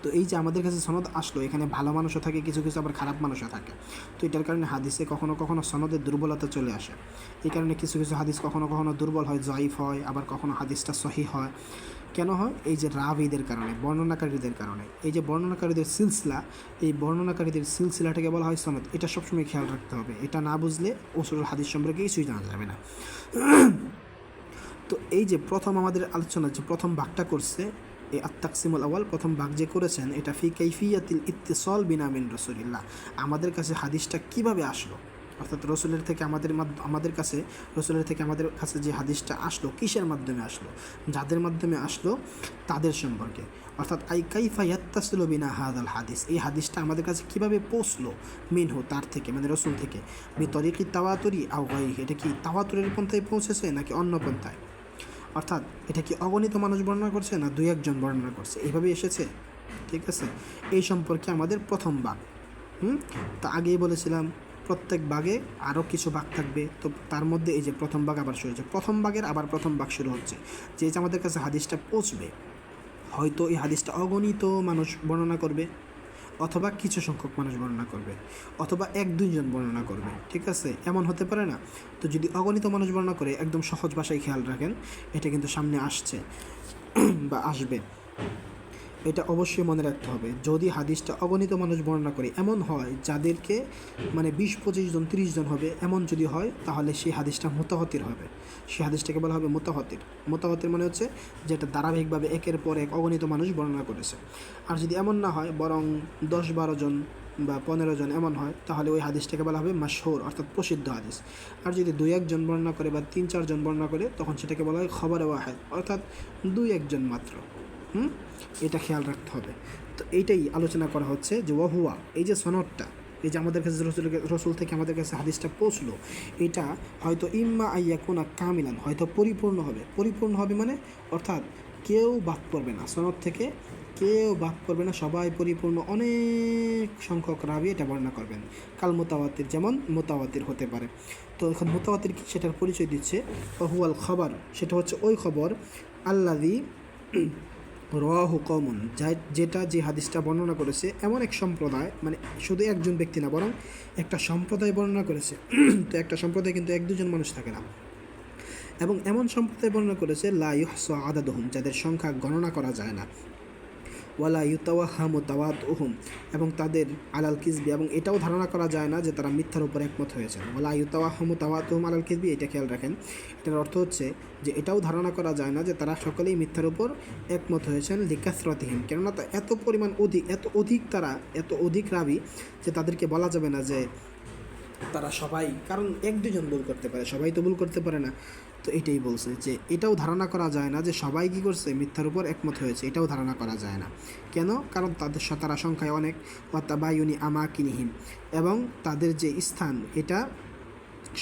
তো এই যে আমাদের কাছে সনদ আসলো, এখানে ভালো মানুষও থাকে, কিছু কিছু আবার খারাপ মানুষও থাকে। তো এটার কারণে হাদিসে কখনো কখনো সনদের দুর্বলতা চলে আসে। এই কারণে কিছু কিছু হাদিস কখনো কখনো দুর্বল হয়, জয়ীফ হয়, আবার কখনো হাদিসটা সহিহ হয়। কেন হয়? এই যে রাবিদের কারণে, বর্ণনাকারীদের কারণে। এই যে বর্ণনাকারীদের সিলসিলা, এই বর্ণনাকারীদের সিলসিলাটাকে বলা হয় সনদ। এটা সবসময় খেয়াল রাখতে হবে। এটা না বুঝলে উসুলুল হাদিস সম্পর্কে কিছুই জানা যাবে না। তো এই যে প্রথম আমাদের আলোচনা যে প্রথম ভাগটা করছে, এই আত-তাকসিমুল আওয়াল, প্রথম ভাগ যে করেছেন, এটা ফি কাইফিয়াতিল ইত্তিসাল বিনা মিন রাসূলিল্লাহ, আমাদের কাছে হাদিসটা কিভাবে আসলো, অর্থাৎ রসুলের থেকে আমাদের কাছে যে হাদিসটা আসলো কিসের মাধ্যমে আসলো, যাদের মাধ্যমে আসলো তাদের সম্পর্কে। অর্থাৎ আই কাইফা ইয়াত্তাসিলু বিনা হাদাল হাদিস, এই হাদিসটা আমাদের কাছে কিভাবে পৌঁছলো, মিনহু তার থেকে, মানে রসুল থেকে, বিতরিকি তাওয়াতুরি আও গায়রিহি, এটা কি তাওয়াতুরের পন্থায় পৌঁছেছে নাকি অন্য পন্থায়, অর্থাৎ এটা কি অগণিত মানুষ বর্ণনা করছে না দুই একজন বর্ণনা করছে, এইভাবে এসেছে। ঠিক আছে, এই সম্পর্কে আমাদের প্রথম ভাগ। তা আগেই বলেছিলাম প্রত্যেক ভাগে আরও কিছু ভাগ থাকবে। তো তার মধ্যে এই যে প্রথম ভাগ আবার শুরু হচ্ছে, প্রথম ভাগের আবার প্রথম ভাগ শুরু হচ্ছে, যে আমাদের কাছে হাদিসটা পৌঁছবে, হয়তো এই হাদিসটা অগণিত মানুষ বর্ণনা করবে, অথবা কিছু সংখ্যক মানুষ বর্ণনা করবে, অথবা এক দুইজন বর্ণনা করবে। ঠিক আছে, এমন হতে পারে না? তো যদি অগণিত মানুষ বর্ণনা করে, একদম সহজ ভাষায় খেয়াল রাখেন, এটা কিন্তু সামনে আসছে বা আসবে। এটা অবশ্যই মনে রাখতে হবে। যদি হাদিসটা অগণিত মানুষ বর্ণনা করে, এমন হয় যাদেরকে মানে 20-25 জন 30 জন হবে, এমন যদি হয় তাহলে সেই হাদিসটা মুতাওয়াতির হবে। সেই হাদিসটাকে বলা হবে মুতাওয়াতির। মুতাওয়াতির মানে হচ্ছে যেটা ধারাবাহিকভাবে একের পর এক অগণিত মানুষ বর্ণনা করেছে। আর যদি এমন না হয়, বরং 10-12 জন বা 15 জন এমন হয়, তাহলে ওই হাদিসটাকে বলা হবে মাশহুর, অর্থাৎ প্রসিদ্ধ হাদিস। আর যদি 2-1 জন বর্ণনা করে বা 3-4 জন বর্ণনা করে, তখন সেটাকে বলা হয় খবর ওয়াহিদ, অর্থাৎ 2-1 জন মাত্র। এটা খেয়াল রাখতে হবে। তো এইটাই আলোচনা করা হচ্ছে যে ওয়াহুয়া, এই যে সনদটা, এই যে আমাদের কাছে রসুল থেকে আমাদের কাছে হাদিসটা পৌঁছলো, এটা হয়তো ইম্মা আইয়াকুনা কামিলান, হয়তো পরিপূর্ণ হবে। পরিপূর্ণ হবে মানে অর্থাৎ কেউ বাদ পড়বে না, সনদ থেকে কেউ বাদ পড়বে না, সবাই পরিপূর্ণ, অনেক সংখ্যক রাবি এটা বর্ণনা করবেন। কাল মোতাওয়াতির, যেমন মোতাওয়াতির হতে পারে। তো এখন মোতাওয়াতির কি সেটার পরিচয় দিচ্ছে, ওয়াহুয়াল খবর, সেটা হচ্ছে ওই খবর আল্লাযী রাহু কওমুন, যেটা যে হাদিসটা বর্ণনা করেছে এমন এক সম্প্রদায়, মানে শুধু একজন ব্যক্তি না, বরং একটা সম্প্রদায় বর্ণনা করেছে। তো একটা সম্প্রদায় কিন্তু 1-2 জন মানুষ থাকে না, এবং এমন সম্প্রদায় বর্ণনা করেছে লা ইউহসা আদাদুহুম, যাদের সংখ্যা গণনা করা যায় না। ওয়ালা ইউতাওয়াহামু তাওয়াতুহুম, এবং তাদের আলাল কিসবি, এবং এটাও ধারণা করা যায় না যে তারা মিথ্যার উপর একমত হয়েছে। ওয়ালা ইউতাওয়াহামু তাওয়াতুহুম আলাল কিসবি, এটা খেয়াল রাখেন। এটার অর্থ হচ্ছে যে এটাও ধারণা করা যায় না যে তারা সকলেই মিথ্যার উপর একমত হয়েছেন লিকাসরাতিহিম, কেননা এত পরিমাণ এত অধিক রাবি যে তাদেরকে বলা যাবে না যে তারা সবাই, কারণ 1-2 জন ভুল করতে পারে, সবাই তো ভুল করতে পারে না। তো এটাই বলছে যে এটাও ধারণা করা যায় না যে সবাই কী করছে, মিথ্যার উপর একমত হয়েছে, এটাও ধারণা করা যায় না। কেন? কারণ তারা সংখ্যায় অনেক, ওয়াতাবায়ুনি আমাকিনিহিম, এবং তাদের যে স্থান এটা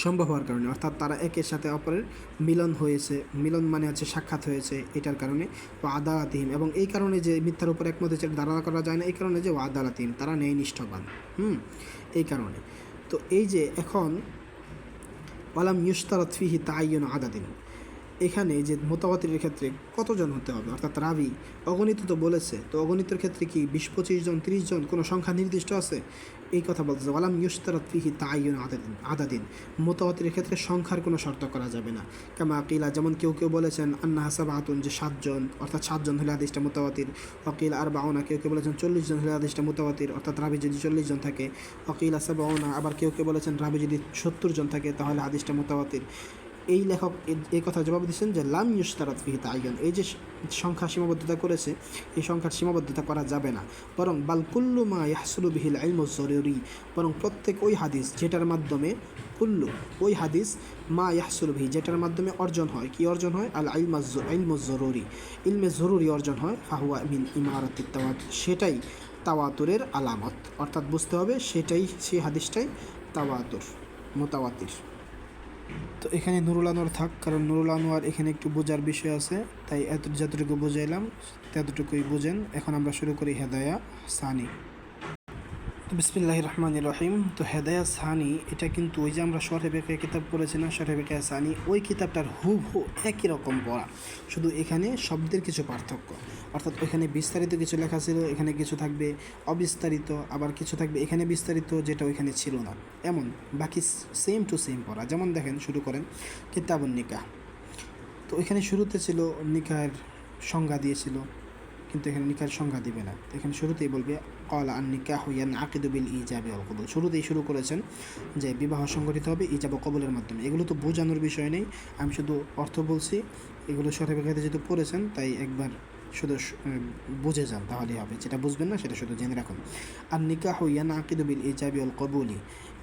সম্ভব হওয়ার কারণে, অর্থাৎ তারা একের সাথে অপরের মিলন হয়েছে, মিলন মানে হচ্ছে সাক্ষাৎ হয়েছে, এটার কারণে ও আদালাতিহিম, এবং এই কারণে যে মিথ্যার উপর একমত হয়েছে ধারণা করা যায় না, এই কারণে যে ও আদালাতিহিম, তারা ন্যায়নিষ্ঠবান। এই কারণে। তো এই যে এখন ওয়ালাম ইউশতারাত ফিহি তাআয়্যুনু আদাদিন, এখানে যে মোতাওয়াতিরের ক্ষেত্রে কতজন হতে হবে, অর্থাৎ রাবি অগণিত তো বলেছে, তো অগণিতের ক্ষেত্রে কি 20-25 জন 30 জন কোনো সংখ্যা নির্দিষ্ট আছে? এই কথা বলতেছে ওয়ালাম ইউশতারাত ফিহি তাআয়্যুনু আদাদিন, মোতাওয়াতিরের ক্ষেত্রে সংখ্যার কোনো শর্ত করা যাবে না। কামা কিলা, যেমন কেউ কেউ বলেছেন আন্নাহা সাবআতুন, যে 7 জন, অর্থাৎ 7 জন হলে হাদিসটা মুতাওয়াতির। ওয়াকিল আরবাউনা, কেউ কেউ বলেছেন 40 জন হলে হাদিসটা মুতাওয়াতির, অর্থাৎ রাবি যদি 40 জন থাকে। ওয়াকিল সাবআউনা, আবার কেউ কেউ বলেছেন রাবি যদি 70 জন থাকে তাহলে হাদিসটা মুতাওয়াতির। এই লেখক এই কথা জবাব দিচ্ছেন যে লাম ইউশতারাত ফিহি তাআয়্যুন, এই যে সংখ্যা সীমাবদ্ধতা করেছে, এই সংখ্যার সীমাবদ্ধতা করা যাবে না, বরং বাল কুল্লু মা ইয়াহসুলু বিহিল ইলমু জরুরি, বরং প্রত্যেক ওই হাদিস যেটার মাধ্যমে ওই হাদিস মা ইয়াহসুলু বিহি, যেটার মাধ্যমে অর্জন হয়, কি অর্জন হয়? আল ইলমু জরুরি, ইলমে জরুরি অর্জন হয়। ফাহুয়া মিন ইমারাতিত তাওয়াতুর, সেটাই তাওয়াতুরের আলামত, অর্থাৎ বুঝতে হবে সেটাই, সেই হাদিসটাই মোতাওয়াতির। তো এখানে নুরুল আনোয়ার থাক, কারণ নুরুল আনোয়ার এখানে একটু বোঝার বিষয় আছে, তাই যতটুকু বুঝাইলাম ততটুকুই বুঝেন। এখন আমরা শুরু করি হেদায়া সানি। তো বিসমিল্লাহির রহমানির রহিম। তো হেদায়া সানি এটা কিন্তু ওই যে আমরা শরহে বেকায়া কিতাব পড়েছি না, শরহে বেকায়া সানি, ওই কিতাবটার হুবহু একই রকম পড়া, শুধু এখানে শব্দের কিছু পার্থক্য, অর্থাৎ ওইখানে বিস্তারিত কিছু লেখা ছিল, এখানে কিছু থাকবে অবিস্তারিত, আবার কিছু থাকবে এখানে বিস্তারিত যেটা ওইখানে ছিল না, এমন বাকি সেম টু সেম পড়া। যেমন দেখেন, শুরু করেন কিতাবুন নিকাহ, তো এখানে শুরুতে ছিল নিকাহের সংজ্ঞা দিয়েছিল, কিন্তু এখানে নিকাহের সংজ্ঞা দিবে না, এখানে শুরুতেই বলবে ক্বালা আন নিকাহু ইয়ানআকিদু বিল ইজাবি ওয়াল কবুল, শুরুতেই শুরু করেছেন যে বিবাহ সংগঠিত হবে ইজাব ও কবুলের মাধ্যমে। এগুলো তো বোঝানোর বিষয় নেই, আমি শুধু অর্থ বলছি, এগুলো শরীফ খাতে যেহেতু পড়েছেন তাই একবার শুধু বুঝে যান তাহলেই হবে, যেটা বুঝবেন না সেটা শুধু জেনে রাখুন। আর নিকাহু ইয়ানআকিদু বিল ইজাবি ওয়াল কবুলি,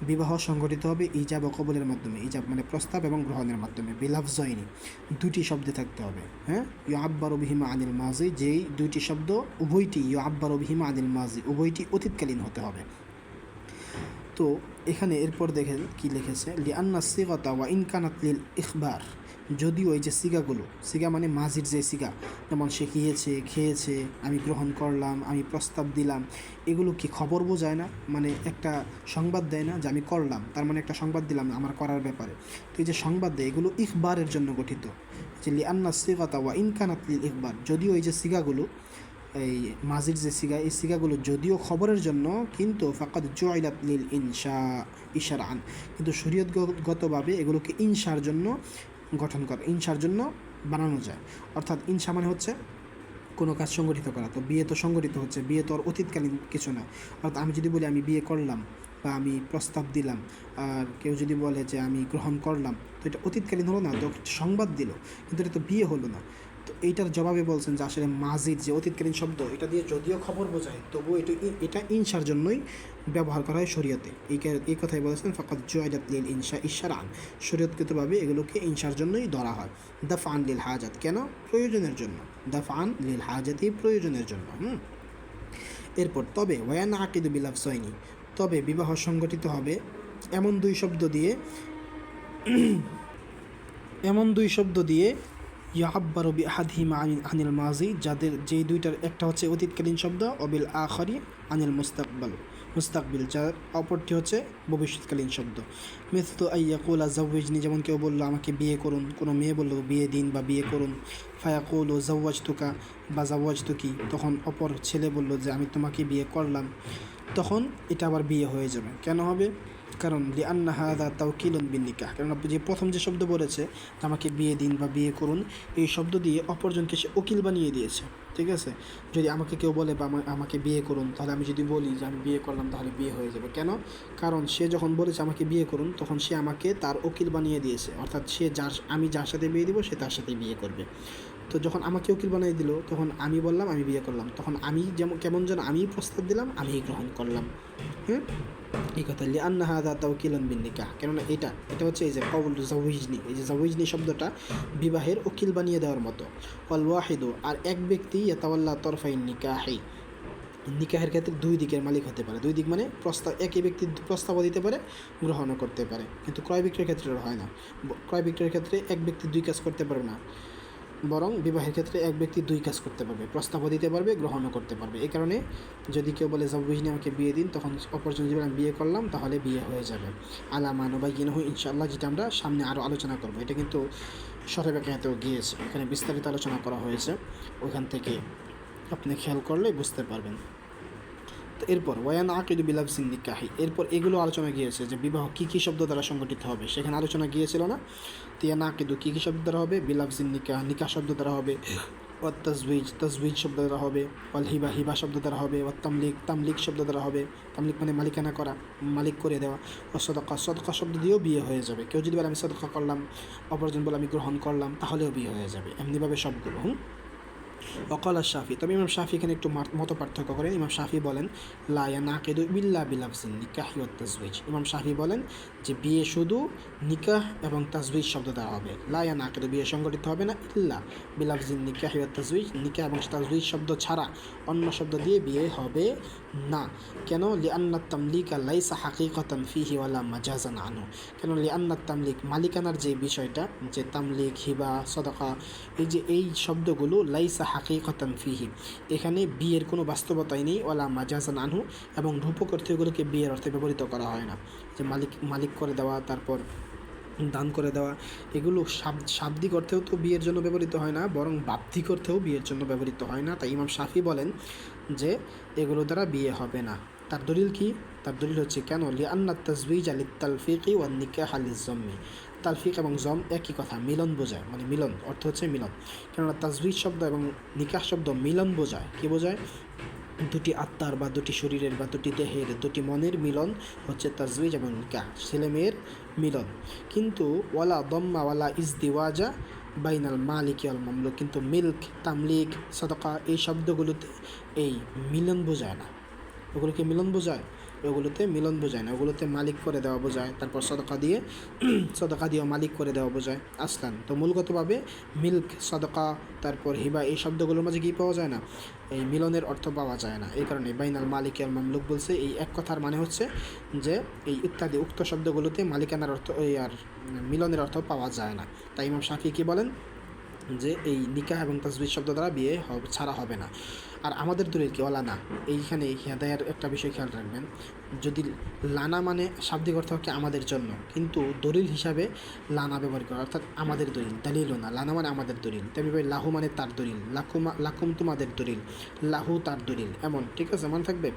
বিবাহ সংগঠিত হবে ইজাব ও কবুলের মাধ্যমে, ইজাব মানে প্রস্তাব এবং গ্রহণের মাধ্যমে, বিলাফজাইনি, দুটি শব্দে থাকতে হবে। হ্যাঁ, ইউআব্বারু বিহিমা আনিল মাজি, যেই দুইটি শব্দ উভয়টি ইউআব্বারু বিহিমা আনিল মাজি, উভয়টি অতীতকালীন হতে হবে। তো এখানে এরপর দেখেন কি লিখেছে, লিআন্না সিগাতা ওয়া ইন কানাত লিল ইখবার, যদিও এই যে সিগা মানে মাজির যে সিগা, যেমন সে খেয়েছে, আমি গ্রহণ করলাম, আমি প্রস্তাব দিলাম, এগুলো কি খবর বোঝায় না, মানে একটা সংবাদ দেয় না যে আমি করলাম, তার মানে একটা সংবাদ দিলাম আমার করার ব্যাপারে। তো এই যে সংবাদ দেয়, এগুলো ইখবারের জন্য গঠিত, যে লিআন্না সিগাতা ওয়া ইন কানাত লিল ইখবার, যদিও এই যে সিগাগুলো, এই মাজির যে সিগা, এই সিগাগুলো যদিও খবরের জন্য, কিন্তু ফাকাদ জুইলাত লিল ইশারান, কিন্তু শরীয়তগতভাবে এগুলোকে ইনশার জন্য গঠন করে, ইনশার জন্য বানানো যায়। অর্থাৎ ইনশা মানে হচ্ছে কোনো কাজ সংগঠিত করা। তো বিয়ে তো সংগঠিত হচ্ছে, বিয়ে তো আর অতীতকালীন কিছু না। অর্থাৎ আমি যদি বলি আমি বিয়ে করলাম বা আমি প্রস্তাব দিলাম, আর কেউ যদি বলে যে আমি গ্রহণ করলাম, তো এটা অতীতকালীন হলো না, তো সংবাদ দিল, কিন্তু এটা তো বিয়ে হলো না। তো এইটার জবাবে বলছেন যে আসলে মাজির যে অতীতকালীন শব্দ, এটা দিয়ে যদিও খবর বোঝায়, তবুও এটা ইনসার জন্যই ব্যবহার করা হয় শরীয়তে। এই কথাই বলেছেন ফাকাদ জুইলাত লিল ইনসা ইশরান, শরীয়তগতভাবে এগুলোকে ইনসার জন্যই ধরা হয়। দাফআন লিল হাজাত, কেন? প্রয়োজনের জন্য। দাফআন লিল হাজাতি, প্রয়োজনের জন্য। এরপর তবে ওয়ান আকিদু বিলাফসাইনি, তবে বিবাহ সংগঠিত হবে এমন দুই শব্দ দিয়ে ইয়াব্বারু বিআহাদিহিমা আনিল মাজি, যাদের যেই দুইটার একটা হচ্ছে অতীতকালীন শব্দ, অবিল আখরি আনিল মুস্তাকবিল, যার অপরটি হচ্ছে ভবিষ্যৎকালীন শব্দ। মিসলু আইয়াকুলা জাওয়াজনি, যেমন কেউ বললো আমাকে বিয়ে করুন, কোনো মেয়ে বললো বিয়ে দিন বা বিয়ে করুন। ফায়াকুলু জাওয়াজতুকা বা জাওয়াজতুকি, তখন অপর ছেলে বললো যে আমি তোমাকে বিয়ে করলাম, তখন এটা আবার বিয়ে হয়ে যাবে। কেন হবে? কারণ লিআন্না হাযা তাওকিলুন বিন নিকাহ, কারণ যে প্রথম যে শব্দ বলেছে আমাকে বিয়ে দিন বা বিয়ে করুন, এই শব্দ দিয়ে অপরজনকে সে উকিল বানিয়ে দিয়েছে। ঠিক আছে, যদি আমাকে কেউ বলে বা আমাকে বিয়ে করুন, তাহলে আমি যদি বলি যে আমি বিয়ে করলাম, তাহলে বিয়ে হয়ে যাবে। কেন? কারণ সে যখন বলেছে আমাকে বিয়ে করুন, তখন সে আমাকে তার উকিল বানিয়ে দিয়েছে, অর্থাৎ আমি যার সাথে বিয়ে দিব সে তার সাথেই বিয়ে করবে। তো যখন আমাকে উকিল বানিয়ে দিল, তখন আমি বললাম আমি বিয়ে করলাম, তখন আমি কেমন যেন আমি প্রস্তাব দিলাম, আমি গ্রহণ করলাম। এই কথা লিআন্না হাযা তাওকিলুন বিন নিকাহ, কেননা এটা হচ্ছে এই যে কওল জাওয়াজনি, এই যে জাওয়াজনি শব্দটা বিবাহের উকিল বানিয়ে দেওয়ার মতো। ওয়াল ওয়াহিদু, আর এক ব্যক্তি ইয়াতাওয়াল্লা তরফাইন নিকাহি, নিকাহের ক্ষেত্রে দুই দিকের মালিক হতে পারে। দুই দিক মানে একই ব্যক্তি প্রস্তাবও দিতে পারে, গ্রহণও করতে পারে, কিন্তু ক্রয় বিক্রয়ের ক্ষেত্রে হয় না। ক্রয় বিক্রয়ের ক্ষেত্রে এক ব্যক্তি দুই কাজ করতে পারবে না, বরং বিবাহের ক্ষেত্রে এক ব্যক্তি দুই কাজ করতে পারবে, প্রস্তাবও দিতে পারবে, গ্রহণও করতে পারবে। এই কারণে যদি কেউ বলে জাওয়াজনি আমাকে বিয়ে দিন, তখন অপরজন যদি আমি বিয়ে করলাম, তাহলে বিয়ে হয়ে যাবে। আলামা নুবাইয়িনুহু ইনশাআল্লাহ, যেটা আমরা সামনে আরও আলোচনা করব। এটা কিন্তু শরহে বাকিয়াতেও গিয়েছে, এখানে বিস্তারিত আলোচনা করা হয়েছে, ওখান থেকে আপনি খেয়াল করলে বুঝতে পারবেন। তো এরপর ওয়ান আকিদু বিলাফজিন নিকাহি, এরপর এগুলো আলোচনা গিয়েছে যে বিবাহ কী কী শব্দ দ্বারা সংগঠিত হবে, সেখানে আলোচনা গিয়েছিল না? তো ইয়ান আকিদু কী কী শব্দ দ্বারা হবে? বিলাফজিন নিকাহ শব্দ দ্বারা হবে, ওয়াত তাজউইজ শব্দ দ্বারা হবে, ওয়াল হিবা শব্দ দ্বারা হবে, ওয়াত তামলিক শব্দ দ্বারা হবে। তামলিক মানে মালিকানা করা, মালিক করে দেওয়া। ও সদকা শব্দ দিয়েও বিয়ে হয়ে যাবে। কেউ যদি বলে আমি সদকা করলাম, অপরজন বলে আমি গ্রহণ করলাম, তাহলেও বিয়ে হয়ে যাবে। এমনিভাবে সবগুলো। ওয়াকাল শাফি, তবে ইমাম শাফি এখানে একটু মত পার্থক্য করেন। ইমাম শাফি বলেন লা ইয়ানাকিদু ইল্লা বিলাফজিন নিকাহি ওয়াত তাজউইজ, ইমাম শাফি বলেন যে বিয়ে শুধু নিকাহ এবং তাজউইজ শব্দ দ্বারা হবে। লা ইয়ানাকিদু, বিয়ে সংগঠিত হবে না, ইল্লা বিলাফজিন নিকাহি ওয়াত তাজউইজ, নিকাহ এবং তাজউইজ শব্দ ছাড়া অন্য শব্দ দিয়ে বিয়ে হবে না। কেন? লিআন্না তামলিকা লাইসা হাকিকাতান ফিহি ওয়ালা মাজাজান আনহু, কেন? লিআন্না তামলিক, মালিকানার যে বিষয়টা, যে তামলিক, হিবা, সদকা, এই শব্দগুলো লাইসা হাকিকাতান ফিহি, এখানে বিয়ের কোনো বাস্তবতাই নেই, ওয়ালা মাজাজান আনহু, এবং রূপক অর্থে এগুলোকে বিয়ের অর্থে ব্যবহৃত করা হয় না। যে মালিক করে দেওয়া, তারপর দান করে দেওয়া, এগুলো শাব্দিক অর্থেও তো বিয়ের জন্য ব্যবহৃত হয় না, বরং বাব্দিক অর্থেও বিয়ের জন্য ব্যবহৃত হয় না। তাই ইমাম শাফি বলেন যে এগুলো দ্বারা বিয়ে হবে না। তার দলিল কি? তার দলিল হচ্ছে কেন? লিআন্না তাজউইজ লিত তালফিকি ওয়ান নিকাহ লিজ-জম্মি, তালফিক এবং জম একই কথা, মিলন বোঝায়, মানে মিলন অর্থ হচ্ছে মিলন। কেননা তাজউইজ শব্দ এবং নিকাহ শব্দ মিলন বোঝায়। কী বোঝায়? দুটি আত্মার বা দুটি শরীরের বা দুটি দেহের, দুটি মনের মিলন হচ্ছে তাজউইজ এবং নিকাহ, ছেলে মেয়ের মিলন। কিন্তু ওয়ালা দম্মা ওয়ালা ইজদিওয়াজা বাইনাল মালিক ওয়াল মামলুক, কিন্তু মিল্ক, তামলিক, সদকা, এই শব্দগুলোতে এই মিলন বোঝায় না। ওগুলোকে মিলন বোঝায়? ওগুলোতে মিলন বোঝায় না, ওগুলোতে মালিক করে দেওয়া বোঝায়, তারপর সদকা দিয়েও মালিক করে দেওয়া বোঝায় আসলান। তো মূলগতভাবে মিল্ক, সদকা, তারপর হিবা, এই শব্দগুলোর মাঝে কী পাওয়া যায় না? এই মিলনের অর্থ পাওয়া যায় না। এই কারণে বাইনাল মালিক আল মামলুক বলছে, এই এক কথার মানে হচ্ছে যে এই ইত্যাদি উক্ত শব্দগুলোতে মালিকানার অর্থ আর মিলনের অর্থ পাওয়া যায় না। তাই ইমাম শাফি কি বলেন যে এই নিকাহ এবং তাজউইজ শব্দ দ্বারা বিয়ে ছাড়া হবে না। আর আমাদের দলিল কি? লানা, এইখানে হেদায়ার একটা বিষয় খেয়াল রাখবেন, যদি লানা মানে শাব্দিক অর্থ হচ্ছে আমাদের জন্য, কিন্তু দলিল হিসাবে লানা ব্যবহার করা, অর্থাৎ আমাদের দলিল, দলিলও না, লানা মানে আমাদের দলিল। তেমনি লাহু মানে তার দলিল, লাকুম তোমাদের দলিল, লাহু তার দলিল, এমন। ঠিক আছে, মনে থাকবে,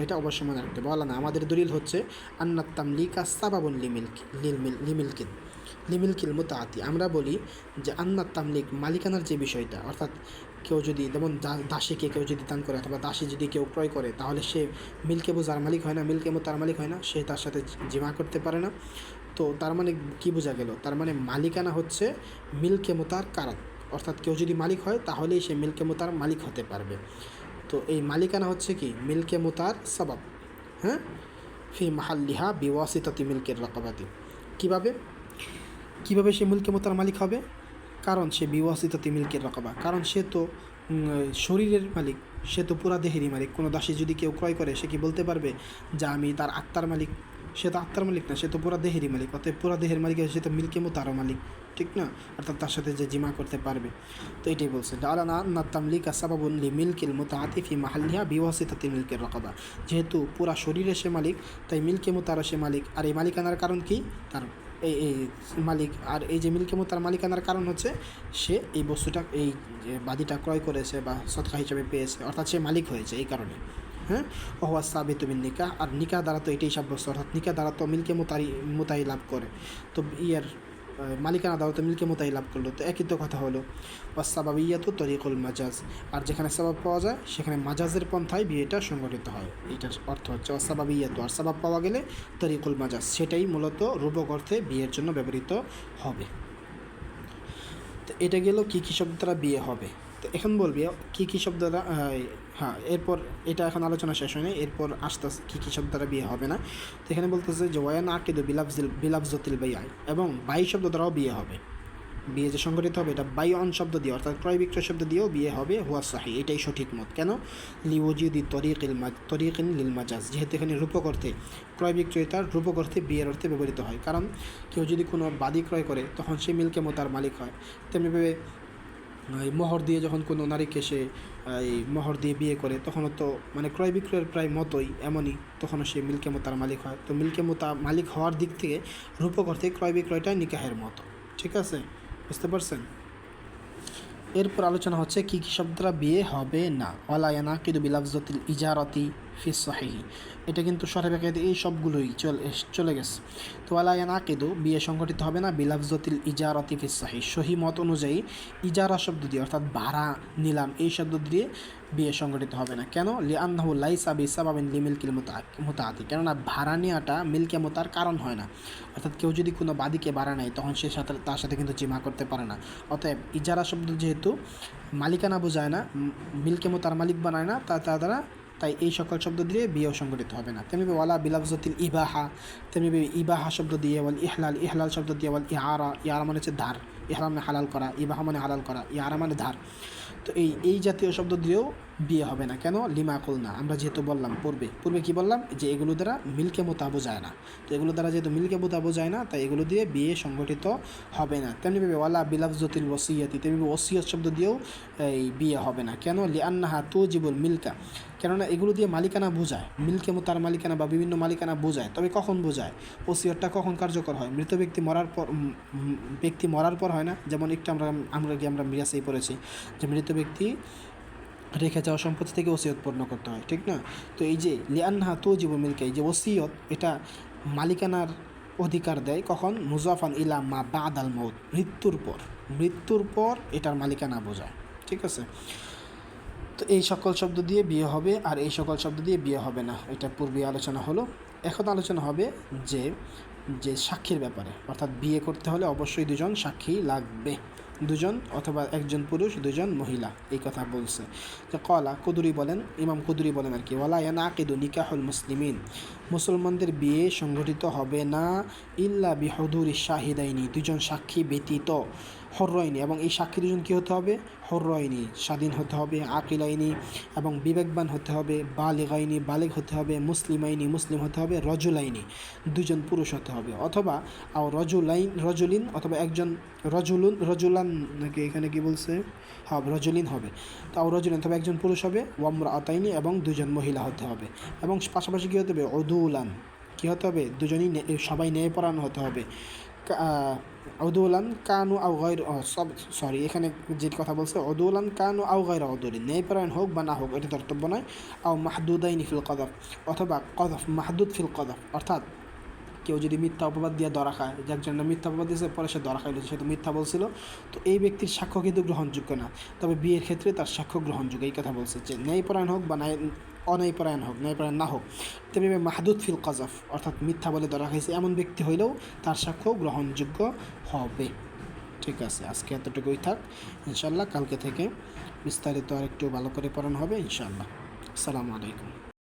এটা অবশ্যই মনে রাখতে হবে। লানা আমাদের দলিল হচ্ছে আন্নাত তামলিকা সাবাবুন লিমিলকিল মুতাআতি, আমরা বলি যে আন্নাত তামলিক, মালিকানার যে বিষয়টা, অর্থাৎ কেউ যদি যেমন দাসীকে কেউ যদি দান করে অথবা দাসী যদি কেউ ক্রয় করে, তাহলে সে মিল্কে বোঝার মালিক হয় না, মিল্কে মোতার মালিক হয় না, সে তার সাথে জিমা করতে পারে না। তো তার মানে কী বোঝা গেল? তার মানে মালিকানা হচ্ছে মিল্কে মোতার কারণ, অর্থাৎ কেউ যদি মালিক হয় তাহলেই সে মিল্কে মোতার মালিক হতে পারবে। তো এই মালিকানা হচ্ছে কি মিল্কে মোতার সবাব, হ্যাঁ, ফি মাহাল্লিহা বিওয়াসিতাতি মিল্কের রাকাবাতি। কীভাবে সে মিল্কে মোতার মালিক হবে? কারণ সে বিওয়াসিতাতি মিল্কের রাকাবা, কারণ সে তো শরীরের মালিক, সে তো পুরা দেহেরই মালিক। কোনো দাসী যদি কেউ ক্রয় করে, সে কি বলতে পারবে যে আমি তার আত্মার মালিক? সে তো আত্মার মালিক না, সে তো পুরা দেহেরই মালিক। অতএব পুরা দেহের মালিক, সে তো মিল্কে মোতারও মালিক, ঠিক না? অর্থাৎ তার সাথে যে জিমা করতে পারবে। তো এটাই বলছে আলানা না তামলিকা সাবাবুন লি মিল্কিল মুতাআতি ফি মাহাল্লিহা বিওয়াসিতাতি মিল্কের রাকাবা। যেহেতু পুরা শরীরে সে মালিক, তাই মিল্কে মোতারও সে মালিক। আর এই মালিকানার কারণ কি? তার এই মালিক। আর এই যে মিল্কে মোতার মালিকানার কারণ হচ্ছে সে এই বস্তুটা, এই বাদিটা ক্রয় করেছে বা সদকা হিসেবে পেয়েছে, অর্থাৎ সে মালিক হয়েছে এই কারণে। হ্যাঁ, ওয়া সাবিতু বিন নিকাহ, আর নিকাহ দ্বারা তো এটাই সাব্যস্ত, অর্থাৎ নিকাহ দ্বারা তো মিল্কে মোতাই লাভ করে। তো মালিকানা দ্বারা তো মিল্কে মোতাই লাভ করলো। তো একই তো কথা হলো। ওয়াসাবাবিয়াতু তরিকুল মাজাজ, আর যেখানে সাবাব পাওয়া যায় সেখানে মাজাজের পন্থায় বিয়েটা সংগঠিত হয়। এইটার অর্থ হচ্ছে ওয়াসাবাবিয়াতু, আর সাবাব পাওয়া গেলে তরিকুল মাজাজ, সেটাই মূলত রূপক অর্থে বিয়ের জন্য ব্যবহৃত হবে। তো এটা গেল কী কী শব্দ দ্বারা বিয়ে হবে। তো এখন বলবি কী কী শব্দ দ্বারা, হ্যাঁ, এরপর এটা এখন আলোচনা শেষ হয় না, এরপর আস্তে আস্তে কী কী শব্দ দ্বারা বিয়ে হবে না। তো এখানে বলতেছে যে ওয়ান আকিদু বিলাফজতিল বাইআই, এবং বাই শব্দ দ্বারাও বিয়ে হবে। বিয়ে যে সংগঠিত হবে এটা বাইঅন শব্দ দিয়ে, অর্থাৎ ক্রয় বিক্রয় শব্দ দিয়েও বিয়ে হবে। হুয়া সাহি, এটাই সঠিক মত। কেন? লিওজিদি তরিকিন লিল মাজাজ, যেহেতু এখানে রূপক অর্থে ক্রয় বিক্রয়তার রূপক অর্থে বিয়ের অর্থে ব্যবহৃত হয়। কারণ কেউ যদি কোনো বাদি ক্রয় করে তখন সে মিল্কে মোতার মালিক হয়। তেমনিভাবে এই মোহর দিয়ে যখন কোনো নারীকে সে এই মোহর দিয়ে বিয়ে করে, তখনও তো মানে ক্রয় বিক্রয়ের প্রায় মতোই, এমনই, তখনও সে মিল্কে মোতার মালিক হয়। তো মিল্কে মোতা মালিক হওয়ার দিক থেকে রূপক অর্থে ক্রয় বিক্রয়টা নিকাহের মতো। ঠিক আছে, বুঝতে পারছেন? এরপর আলোচনা হচ্ছে কী কী শব্দ দ্বারা বিয়ে হবে না। ওয়ালা ইয়ানাকিদু বিলাফজাতিল ইজারাতি ফি সাহিহি, এটা কিন্তু শরহ বাকায়দা এই সবগুলোই চলে গেছে। তো ওয়ালা ইয়ানাকিদু, বিয়ে সংগঠিত হবে না, বিলাফজাতিল ইজারাতি ফি সাহিহ, সহি মত অনুযায়ী ইজারা শব্দ দিয়ে, অর্থাৎ ভাড়া নিলাম এই শব্দ দিয়ে বিয়ে সংগঠিত হবে না। কেন? লিআন্নাহু লাইসা বিসাবাবিন লিমিলকিল মুতাআতি, কেননা ভাড়া নেওয়াটা মিল্কে মোতার কারণ হয় না। অর্থাৎ কেউ যদি কোনো বাদীকে ভাড়া নেয় তখন সে তার সাথে কিন্তু জিমা করতে পারে না। অতএব ইজারা শব্দ যেহেতু মালিকানা বোঝায় না, মিল্কে মোতার মালিক বানায় না, তার দ্বারা তাই এই সকল শব্দ দিয়ে বিয়েও সংগঠিত হবে না। তেমনি ওয়ালা বিলাফজাতিল ইবাহা, তেমনি ইবাহা শব্দ দিয়ে, ওয়াল ইহলাল শব্দ দিয়ে, ওয়াল ইআরা মানে হচ্ছে ধার, ইহরাম মানে হালাল করা, ইবাহা মানে হালাল করা, ইআরা মানে ধার। তো এই জাতীয় শব্দ দিয়েও বিয়ে হবে না। কেন? লিমা কুলনা, আমরা যেহেতু বললাম পূর্বে কি বললাম, যে এগুলো দ্বারা মিল্কে মোতা বোঝায় না। তো এগুলো দ্বারা যেহেতু মিল্কে মোতা বোঝায় না, তাই এগুলো দিয়ে বিয়ে সংগঠিত হবে না। তেমনিভাবে ওয়ালা বিলাফজাতিল ওসিয়াতি, তেমনি ওসিয়ত শব্দ দিয়েও এই বিয়ে হবে না। কেন? লিআন্নাহা তুজিবুল মিল্কা, কেননা এগুলো দিয়ে মালিকানা বোঝায়, মিল্কে মোতার মালিকানা বা বিভিন্ন মালিকানা বোঝায়। তবে কখন বোঝায়? ওসিয়তটা কখন কার্যকর হয়? মৃত ব্যক্তি মরার পর হয় না? যেমন একটু আমরা মিরাসেই পড়েছি যে মৃত ব্যক্তি রেখে যাওয়া সম্পত্তি থেকে ওসিয়ত পূর্ণ করতে হয়, ঠিক না? তো এই যে লিআন্নাহা তুজিবুল মিল্কা, এই যে ওসিয়ত, এটা মালিকানার অধিকার দেয় কখন? মুজাফান ইলা মা বাদাল মউত, মৃত্যুর পর এটার মালিকানা বোঝায়। ঠিক আছে? তো এই সকল শব্দ দিয়ে বিয়ে হবে, আর এই সকল শব্দ দিয়ে বিয়ে হবে না, এটা পূর্বে আলোচনা হলো। এখন আলোচনা হবে যে সাক্ষীর ব্যাপারে, অর্থাৎ বিয়ে করতে হলে অবশ্যই দুজন সাক্ষী লাগবে, দুজন অথবা একজন পুরুষ দুজন মহিলা, এই কথা বলছে। যে ইমাম কুদুরি বলেন আর কি, ওয়ালা ইয়ানাকিদু নিকাহুল মুসলিমিন, মুসলমানদের বিয়ে সংগঠিত হবে না ইল্লা বিহুদুরি শাহিদাইনি, দুজন সাক্ষী ব্যতীত, হর্রয়নি, এবং এই সাক্ষী দুজন কী হতে হবে? হর্রয়নি, স্বাধীন হতে হবে, আকিলাইনি, এবং বিবেকবান হতে হবে, বালেগ হতে হবে, মুসলিম হতে হবে, রজুলাইনি, দুজন পুরুষ হতে হবে, অথবা রজুলিন, অথবা একজন রজুলান, নাকি এখানে কি বলছে? হ্যাঁ, রজুলিন হবে। তাও রজুলিন, তবে একজন পুরুষ হবে, ওয়ামরাআতাইনি, এবং দুজন মহিলা হতে হবে। এবং পাশাপাশি কী হতে হবে? উদুলান, কী হতে হবে? দুজনই সবাই ন্যায়পরায়ণ হতে হবে। উদুলান কানু আও গায়র, এখানে যে কথা বলছে উদুলান কানু আও গায়র উদুলিন, ন্যায়পরায়ণ হোক বা না হোক এটা কর্তব্য নয়। আও মাহদুদাইনি ফিল কদফ, অথবা কদফ মাহদুদ ফিল কদফ, অর্থাৎ কেউ যদি মিথ্যা অপবাদ দিয়ে ধরা খায়, যে একজনের মিথ্যা অপবাদ দিয়েছে পরে সে ধরা খাইল, সে তো মিথ্যা বলছিল, তো এই ব্যক্তির সাক্ষ্য কিন্তু গ্রহণযোগ্য না। তবে বিয়ের ক্ষেত্রে তার সাক্ষ্য গ্রহণযোগ্য, এই কথা বলছে যে ন্যায়পরায়ণ হোক বা অন্যায়পরায়ণ হোক, ন্যায়পরায়ণ না হোক, তেমনি মাহদুদ ফিল কাজাফ অর্থাৎ মিথ্যা বলে ধরা খাইছে এমন ব্যক্তি হইলেও তার সাক্ষ্য গ্রহণযোগ্য হবে। ঠিক আছে, আজকে এতটুকুই থাক। ইনশাল্লাহ কালকে থেকে বিস্তারিত আর একটু ভালো করে পড়ানো হবে ইনশাল্লাহ। আসসালামু আলাইকুম।